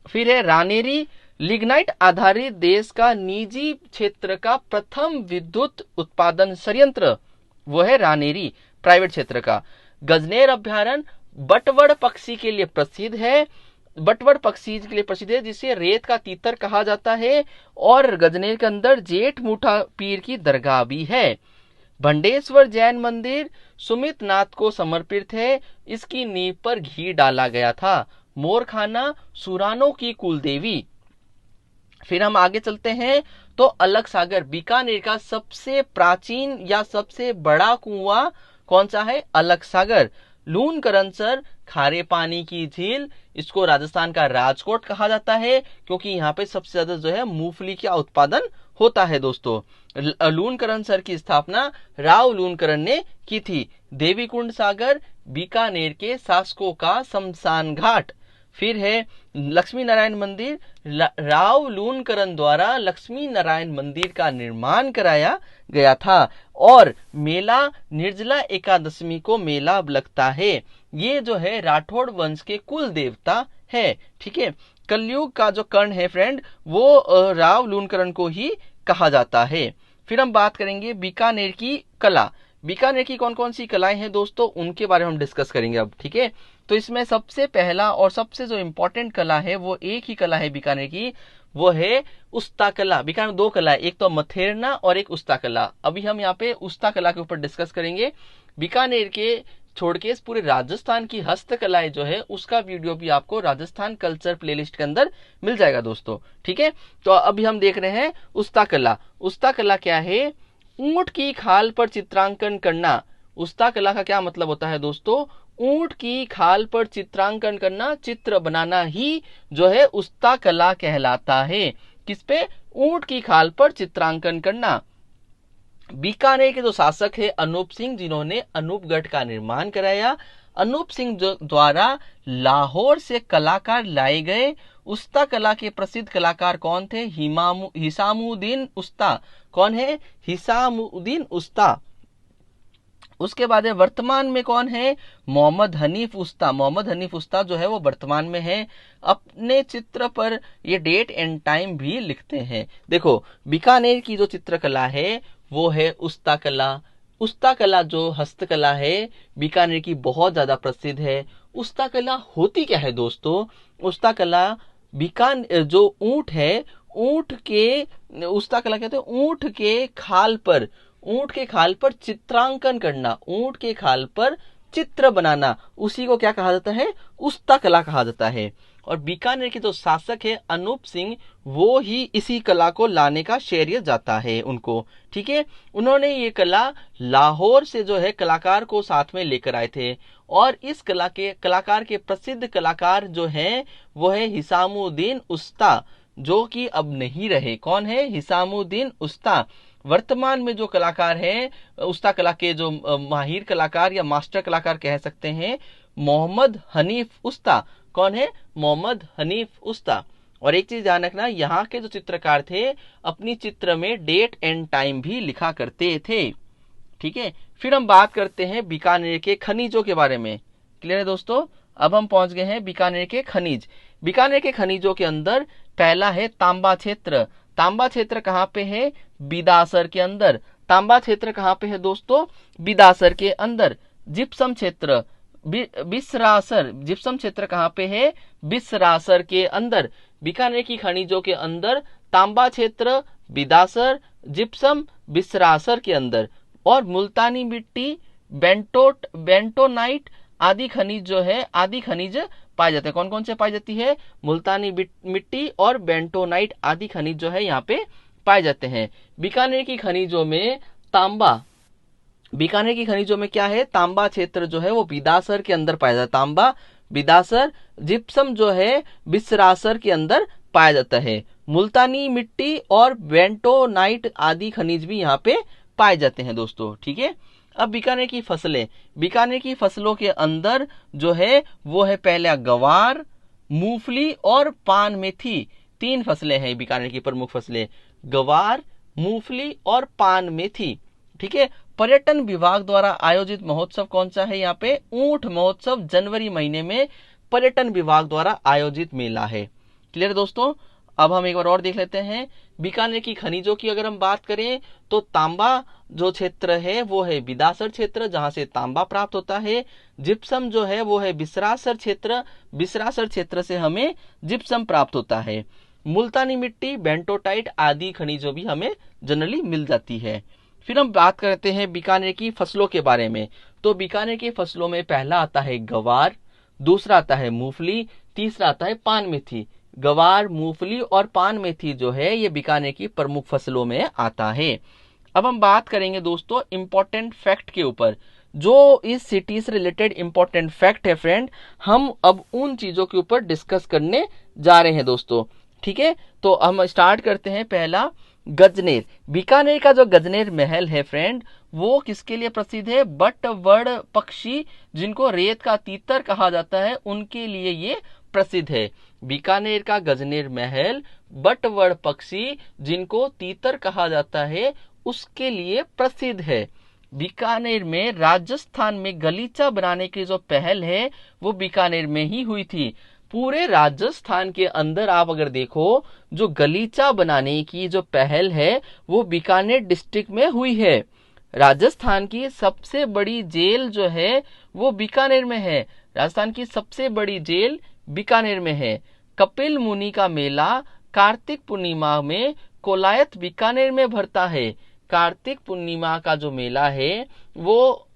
फिर है रानेरी लिग्नाइट आधारित देश का निजी क्षेत्र का प्रथम विद्युत उत्पादन संयंत्र, वो है रानेरी प्राइवेट क्षेत्र का। गजनेर अभ्यारण्य बटवड़ पक्षी के लिए प्रसिद्ध है। बटवड़ पक्षी के लिए प्रसिद्ध है जिसे रेत का तीतर कहा जाता है। और गजनेर के अंदर जेठ मुठा पीर की दरगाह भी है। भंडेश्वर जैन मंदिर सुमित नाथ को समर्पित है, इसकी नींव पर घी डाला गया था। मोरखाना सुरानों की कुलदेवी। फिर हम आगे चलते हैं तो अलग सागर, बीकानेर का सबसे प्राचीन या सबसे बड़ा कुआं कौन सा है? अलग सागर। लून करनसर खारे पानी की झील, इसको राजस्थान का राजकोट कहा जाता है क्योंकि यहाँ पे सबसे ज्यादा जो है मूंगफली का उत्पादन होता है दोस्तों। लून करनसर की स्थापना राव लूनकरण ने की थी। देवीकुंड सागर बीकानेर के शासकों का शमशान घाट। फिर है लक्ष्मी नारायण मंदिर, राव लूनकरण द्वारा लक्ष्मी नारायण मंदिर का निर्माण कराया गया था और मेला निर्जला एकादशी को मेला लगता है। ये जो है राठौड़ वंश के कुल देवता है। ठीक है, कलयुग का जो कर्ण है फ्रेंड वो राव लूनकरण को ही कहा जाता है। फिर हम बात करेंगे बीकानेर की कला। बीकानेर की कौन कौन सी कलाएं हैं दोस्तों, उनके बारे में हम डिस्कस करेंगे अब। ठीक है, तो इसमें सबसे पहला और सबसे जो इम्पोर्टेंट कला है वो एक ही कला है बीकानेर की, वो है उस्ता कला। बीकानेर में दो कला है, एक तो मथेरना और एक उस्ता कला। अभी हम यहाँ पे उस्ता कला के ऊपर डिस्कस करेंगे। बीकानेर के छोड़ के पूरे राजस्थान की हस्तकलाएं जो है उसका वीडियो भी आपको राजस्थान कल्चर प्लेलिस्ट के अंदर मिल जाएगा दोस्तों। ठीक है, तो अभी हम देख रहे हैं उस्ता कला। उस्ता कला क्या है? ऊंट की खाल पर चित्रांकन करना। उस्ता कला का क्या मतलब होता है दोस्तों? ऊंट की खाल पर चित्रांकन करना, चित्र बनाना ही जो है उस्ता कला कहलाता है। किस पे? ऊंट की खाल पर चित्रांकन करना। बीकानेर के जो शासक है अनूप सिंह, जिन्होंने अनूपगढ़ का निर्माण कराया। अनूप सिंह द्वारा लाहौर से कलाकार लाए गए। उस्ता कला के प्रसिद्ध कलाकार कौन थे? हिसामुद्दीन उस्ता। कौन है? हिसामुद्दीन उस्ता। उसके बाद है वर्तमान में कौन है? मोहम्मद हनीफ उस्ता। मोहम्मद हनीफ उस्ता जो है वो वर्तमान में है। अपने चित्र पर ये डेट एंड टाइम भी लिखते हैं। देखो, बीकानेर की जो चित्रकला है वो है उस्ता कला। उस्ता कला जो हस्तकला है बीकानेर की बहुत ज्यादा प्रसिद्ध है। उस्ता कला होती क्या है दोस्तों? उस्ता कला जो ऊंट है, ऊंट के उस्ता कला कहते हैं ऊंट के खाल पर चित्रांकन करना, ऊंट के खाल पर चित्र बनाना, उसी को क्या कहा जाता है? उस्ता कला कहा जाता है। और बीकानेर के जो शासक है अनूप सिंह, वो ही इसी कला को लाने का श्रेय जाता है उनको। ठीक है, उन्होंने ये कला लाहौर से जो है कलाकार को साथ में लेकर आए थे और इस कलाकार के प्रसिद्ध कलाकार जो हैं वो है हिसामुद्दीन उस्ता, जो कि अब नहीं रहे। कौन है? हिसामुद्दीन उस्ता। वर्तमान में जो कलाकार हैं उस्ता कला के जो माहिर कलाकार या मास्टर कलाकार कह सकते हैं, मोहम्मद हनीफ उस्ता। कौन है? मोहम्मद हनीफ उस्ता। और एक चीज ध्यान रखना, यहाँ के जो चित्रकार थे अपनी चित्र में डेट एंड टाइम भी लिखा करते थे। ठीक है, फिर हम बात करते हैं बीकानेर के खनिजों के बारे में। क्लियर है दोस्तों? अब हम पहुंच गए हैं बीकानेर के खनिज। बीकानेर के खनिजों के अंदर पहला है तांबा क्षेत्र। तांबा क्षेत्र कहाँ पे है? बिदासर के अंदर। तांबा क्षेत्र कहाँ पे है दोस्तों? बिदासर के अंदर। जिप्सम क्षेत्र बिसरासर। जिप्सम क्षेत्र कहाँ पे है? बिसरासर के अंदर। बीकानेर की खनिजों के अंदर तांबा क्षेत्र, बिदासर, जिप्सम, बिसरासर के अंदर। और मुल्तानी मिट्टी, बेंटोनाइट आदि खनिज जो है आदि खनिज पाए जाते हैं। कौन कौन से पाई जाती है? मुल्तानी मिट्टी और बेंटोनाइट आदि खनिज जो है यहाँ पे पाए जाते हैं। बीकानेर की खनिजों में तांबा, बीकानेर की खनिजों में क्या है? तांबा क्षेत्र जो है वो बिदासर के अंदर पाया जाता है। तांबा, बिदासर, जिप्सम जो है बिसरासर के अंदर पाया जाता है। मुल्तानी मिट्टी और बेंटोनाइट आदि खनिज भी यहाँ पे पाए जाते हैं दोस्तों। ठीक है, अब बीकानेर की फसलें। बीकानेर की फसलों के अंदर जो है वो है पहला गवार, मूंगफली और पान मेथी। तीन फसलें हैं बीकानेर की प्रमुख फसलें, गवार, मूंगफली और पान मेथी। ठीक है, पर्यटन विभाग द्वारा आयोजित महोत्सव कौन सा है? यहाँ पे ऊंट महोत्सव जनवरी महीने में पर्यटन विभाग द्वारा आयोजित मेला है। क्लियर दोस्तों? अब हम एक बार और देख लेते हैं बीकानेर की खनिजों की। अगर हम बात करें तो तांबा जो क्षेत्र है वो है बिदासर क्षेत्र, जहां से तांबा प्राप्त होता है। जिप्सम जो है वो है बिसरासर क्षेत्र, बिसरासर क्षेत्र से हमें जिप्सम प्राप्त होता है। मुल्तानी मिट्टी, बेंटोटाइट आदि खनिजों भी हमें जनरली मिल जाती है। फिर हम बात करते हैं बीकानेर की फसलों के बारे में। तो बीकानेर की फसलों में पहला आता है गवार, दूसरा आता है मूंगफली, तीसरा आता है पान मेथी। गवार, मूंगफली और पान मेथी जो है ये बीकानेर की प्रमुख फसलों में आता है। अब हम बात करेंगे दोस्तों इंपॉर्टेंट फैक्ट के ऊपर, जो इस सिटी से रिलेटेड इंपॉर्टेंट फैक्ट है फ्रेंड, हम अब उन चीजों के ऊपर डिस्कस करने जा रहे हैं दोस्तों। ठीक है, तो हम स्टार्ट करते हैं। पहला, गजनेर। बीकानेर का जो गजनेर महल है फ्रेंड, वो किसके लिए प्रसिद्ध है? बटवर्ड पक्षी जिनको रेत का तीतर कहा जाता है, उनके लिए ये प्रसिद्ध है। बीकानेर का गजनेर महल बटवर्ड पक्षी जिनको तीतर कहा जाता है उसके लिए प्रसिद्ध है। बीकानेर में राजस्थान में गलीचा बनाने की जो पहल है वो बीकानेर में ही हुई थी। पूरे राजस्थान के अंदर आप अगर देखो, जो गलीचा बनाने की जो पहल है वो बीकानेर डिस्ट्रिक्ट में हुई है। राजस्थान की सबसे बड़ी जेल जो है वो बीकानेर में है। राजस्थान की सबसे बड़ी जेल बीकानेर में है। कपिल मुनि का मेला कार्तिक पूर्णिमा में कोलायत बीकानेर में भरता है। कार्तिक पूर्णिमा का जो मेला है वो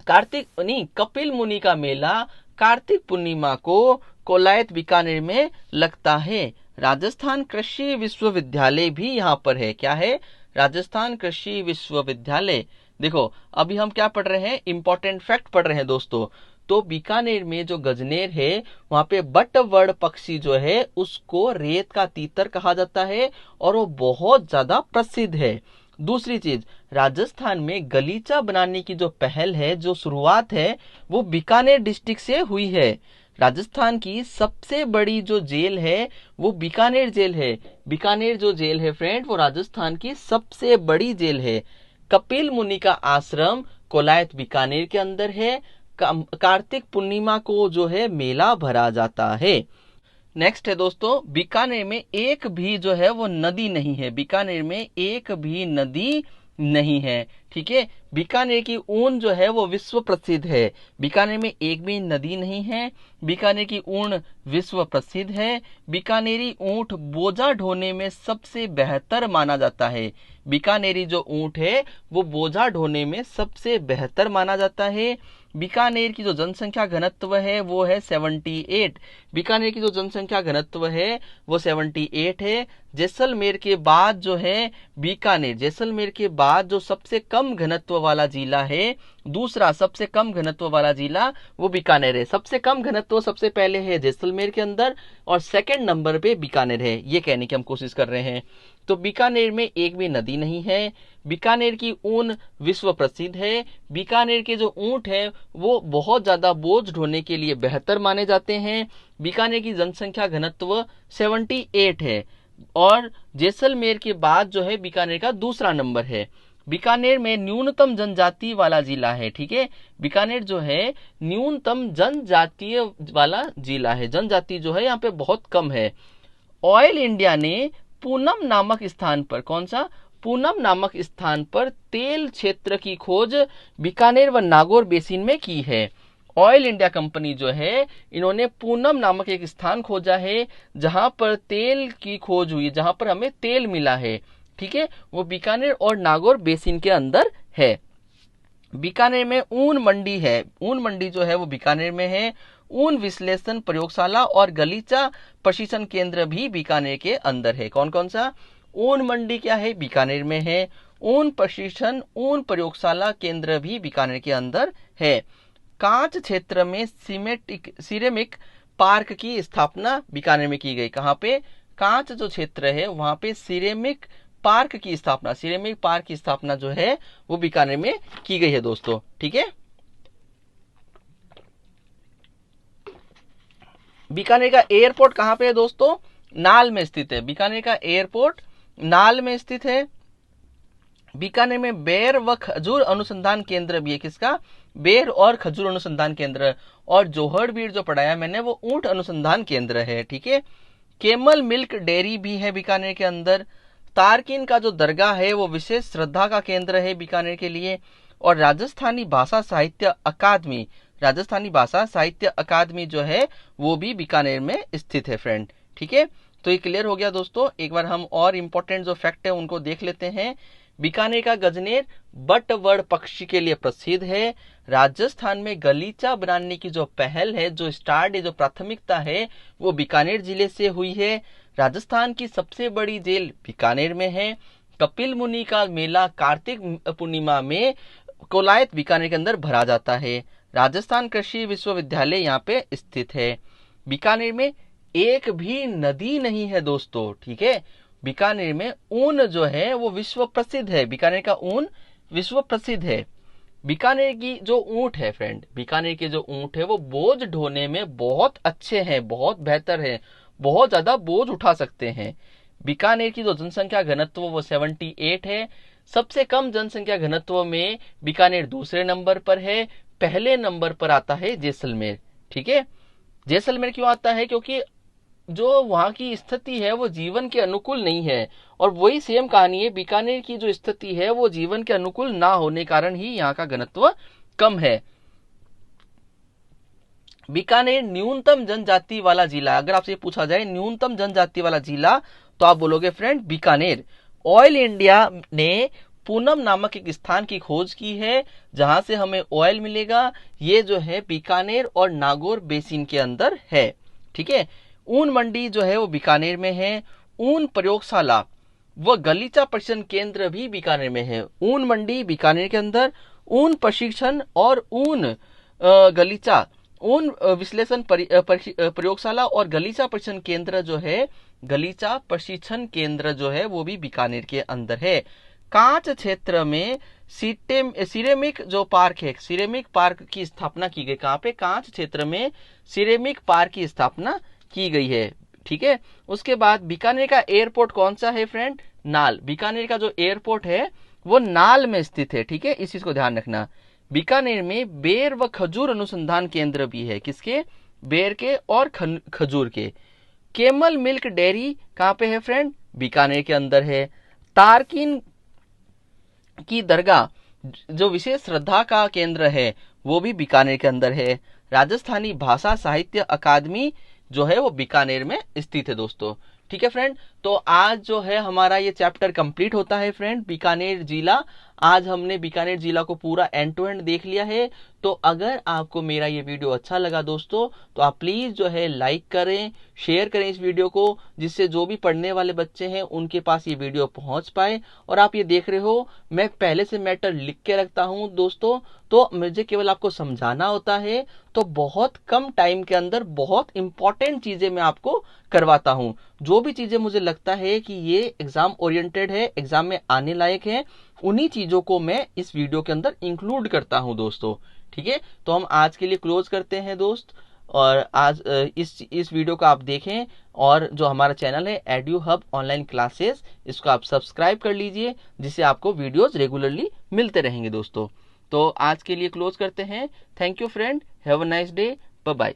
कपिल मुनि का मेला कार्तिक पूर्णिमा को कोलायत बीकानेर में लगता है। राजस्थान कृषि विश्वविद्यालय भी यहाँ पर है। क्या है? राजस्थान कृषि विश्वविद्यालय। देखो अभी हम क्या पढ़ रहे हैं? इंपॉर्टेंट फैक्ट पढ़ रहे हैं दोस्तों। तो बीकानेर में जो गजनेर है वहां पे बटवर्ड पक्षी जो है उसको रेत का तीतर कहा जाता है और वो बहुत ज्यादा प्रसिद्ध है। दूसरी चीज, राजस्थान में गलीचा बनाने की जो पहल है, जो शुरुआत है, वो बीकानेर डिस्ट्रिक्ट से हुई है। राजस्थान की सबसे बड़ी जो जेल है वो बीकानेर जेल है। बीकानेर जो जेल है फ्रेंड, वो राजस्थान की सबसे बड़ी जेल है। कपिल मुनि का आश्रम कोलायत बीकानेर के अंदर है। कार्तिक पूर्णिमा को जो है मेला भरा जाता है। नेक्स्ट है दोस्तों, बीकानेर में एक भी जो है वो नदी नहीं है। बीकानेर में एक भी नदी नहीं है। ठीक है, बीकानेर की ऊन जो है वो विश्व प्रसिद्ध है। बीकानेर में एक भी नदी नहीं है। बीकानेर की ऊन विश्व प्रसिद्ध है। बीकानेरी ऊंट बोझा ढोने में सबसे बेहतर माना जाता है। बीकानेरी जो ऊंट है वो बोझा ढोने में सबसे बेहतर माना जाता है। बीकानेर की जो जनसंख्या घनत्व है वो है 78। बीकानेर की जो जनसंख्या घनत्व है वो 78 है। जैसलमेर के बाद जो है बीकानेर, जैसलमेर के बाद जो सबसे कम घनत्व वाला जिला है, दूसरा सबसे कम घनत्व वाला जिला वो बीकानेर है। सबसे कम घनत्व सबसे पहले है जैसलमेर के अंदर और सेकंड नंबर पे बीकानेर है, ये कहने की हम कोशिश कर रहे हैं। तो बीकानेर में एक भी नदी नहीं है। बीकानेर की ऊन विश्व प्रसिद्ध है। बीकानेर के जो ऊंट है वो बहुत ज्यादा बोझ ढोने के लिए बेहतर माने जाते हैं। बीकानेर की जनसंख्या घनत्व 78 है और जैसलमेर के बाद जो है बीकानेर का दूसरा नंबर है। बीकानेर में न्यूनतम जनजाति वाला जिला है। ठीक है, बीकानेर जो है न्यूनतम जनजातीय वाला जिला है। जनजाति जो है यहाँ पे बहुत कम है। ऑयल इंडिया ने पूनम नामक स्थान पर, कौन सा? पूनम नामक स्थान पर तेल क्षेत्र की खोज बीकानेर व नागौर बेसिन में की है। ऑयल इंडिया कंपनी जो है इन्होंने पूनम नामक एक स्थान खोजा है जहां पर तेल की खोज हुई, जहां पर हमें तेल मिला है। ठीक है, वो बीकानेर और नागौर बेसिन के अंदर है। बीकानेर में ऊन मंडी है। ऊन मंडी जो है वो बीकानेर में है। ऊन विश्लेषण प्रयोगशाला और गलीचा प्रशिक्षण केंद्र भी बीकानेर के अंदर है। कौन कौन सा? ऊन मंडी क्या है? बीकानेर में है। ऊन प्रशिक्षण, ऊन प्रयोगशाला केंद्र भी बीकानेर के अंदर है। कांच क्षेत्र में सिरेमिक पार्क की स्थापना बीकानेर में की गई। कहाँ पे? कांच जो क्षेत्र है वहां पे सिरेमिक पार्क की स्थापना, सिरेमिक पार्क की स्थापना जो है वो बीकानेर में की गई है दोस्तों। ठीक है, बीकानेर का एयरपोर्ट कहाँ पे है दोस्तों? नाल में स्थित है। बीकानेर का एयरपोर्ट नाल में स्थित है। बीकानेर में बेर व खजूर अनुसंधान केंद्र भी है। किसका? बेर और खजूर अनुसंधान केंद्र। और जोहड़बीड़ जो पढ़ाया मैंने वो ऊंट अनुसंधान केंद्र है। ठीक है, केमल मिल्क डेयरी भी है बीकानेर के अंदर। तारकिन का जो दरगाह है वो विशेष श्रद्धा का केंद्र है बीकानेर के लिए। और राजस्थानी भाषा साहित्य अकादमी, राजस्थानी भाषा साहित्य अकादमी जो है वो भी बीकानेर में स्थित है फ्रेंड। ठीक है, तो ये क्लियर हो गया दोस्तों। एक बार हम और इम्पोर्टेंट जो फैक्ट है उनको देख लेते हैं। बीकानेर का गजनेर बटवर्ड पक्षी के लिए प्रसिद्ध है। राजस्थान में गलीचा बनाने की जो पहल है, जो स्टार्ट है, जो प्राथमिकता है, वो बीकानेर जिले से हुई है। राजस्थान की सबसे बड़ी जेल बीकानेर में है। कपिल मुनि का मेला कार्तिक पूर्णिमा में कोलायत बीकानेर के अंदर भरा जाता है। राजस्थान कृषि विश्वविद्यालय यहाँ पे स्थित है। बीकानेर में एक भी नदी नहीं है दोस्तों, ठीक है। बीकानेर में ऊन जो है वो विश्व प्रसिद्ध है। बीकानेर का ऊन विश्व प्रसिद्ध है। बीकानेर की जो ऊंट है फ्रेंड, बीकानेर के जो ऊंट है वो बोझ ढोने में बहुत अच्छे हैं, बहुत बेहतर है, बहुत ज्यादा बोझ उठा सकते हैं। बीकानेर की जो जनसंख्या घनत्व वो 78 है। सबसे कम जनसंख्या घनत्व में बीकानेर दूसरे नंबर पर है। पहले नंबर पर आता है जैसलमेर, ठीक है। जैसलमेर क्यों आता है? क्योंकि जो वहां की स्थिति है वो जीवन के अनुकूल नहीं है, और वही सेम कहानी है, बीकानेर की जो स्थिति है वो जीवन के अनुकूल ना होने कारण ही यहाँ का घनत्व कम है। बीकानेर न्यूनतम जनजाति वाला जिला, अगर आपसे पूछा जाए न्यूनतम जनजाति वाला जिला, तो आप बोलोगे फ्रेंड बीकानेर। ऑयल इंडिया ने पूनम नामक एक स्थान की खोज की है जहां से हमें ऑयल मिलेगा। ये जो है बीकानेर और नागौर बेसिन के अंदर है, ठीक है। ऊन मंडी जो है वो बीकानेर में है। ऊन प्रयोगशाला व गलीचा प्रशिक्षण केंद्र भी बीकानेर में है। ऊन मंडी बीकानेर के अंदर, ऊन प्रशिक्षण और ऊन गलीचा, ऊन विश्लेषण प्रयोगशाला और गलीचा प्रशिक्षण केंद्र जो है, गलीचा प्रशिक्षण केंद्र जो है वो भी बीकानेर के अंदर है। कांच क्षेत्र में सिरेमिक जो पार्क है, सिरेमिक पार्क की स्थापना की गई। कहाँ पे? कांच क्षेत्र में सिरेमिक पार्क की स्थापना की गई है, ठीक है। उसके बाद बीकानेर का एयरपोर्ट कौन सा है फ्रेंड? नाल। बीकानेर का जो एयरपोर्ट है वो नाल में स्थित है, ठीक है। इस चीज को ध्यान रखना। बीकानेर में बेर व खजूर अनुसंधान केंद्र भी है। किसके? बेर के और खजूर के। केमल मिल्क डेयरी कहाँ पे है फ्रेंड? बीकानेर के अंदर है। तारकिन की दरगाह जो विशेष श्रद्धा का केंद्र है वो भी बीकानेर के अंदर है। राजस्थानी भाषा साहित्य अकादमी जो है वो बीकानेर में स्थित है दोस्तों, ठीक है फ्रेंड। तो आज जो है हमारा ये चैप्टर कंप्लीट होता है फ्रेंड, बीकानेर जिला। आज हमने बीकानेर जिला को पूरा एंड टू एंड देख लिया है। तो अगर आपको मेरा ये वीडियो अच्छा लगा दोस्तों, तो आप प्लीज जो है लाइक करें, शेयर करें इस वीडियो को, जिससे जो भी पढ़ने वाले बच्चे हैं उनके पास ये वीडियो पहुंच पाए। और आप ये देख रहे हो मैं पहले से मैटर लिख के रखता हूं दोस्तों, तो मुझे केवल आपको समझाना होता है। तो बहुत कम टाइम के अंदर बहुत इंपॉर्टेंट चीजें मैं आपको करवाता हूं। जो भी चीजें मुझे लगता है कि ये एग्जाम ओरिएंटेड है, एग्जाम में आने लायक है, उन्हीं चीजों को मैं इस वीडियो के अंदर इंक्लूड करता हूं दोस्तों, ठीक है। तो हम आज के लिए क्लोज करते हैं दोस्त, और आज इस वीडियो को आप देखें, और जो हमारा चैनल है एड्यू हब ऑनलाइन क्लासेस, इसको आप सब्सक्राइब कर लीजिए, जिससे आपको वीडियोस रेगुलरली मिलते रहेंगे दोस्तों। तो आज के लिए क्लोज करते हैं। Thank you friend, have a nice day, bye bye.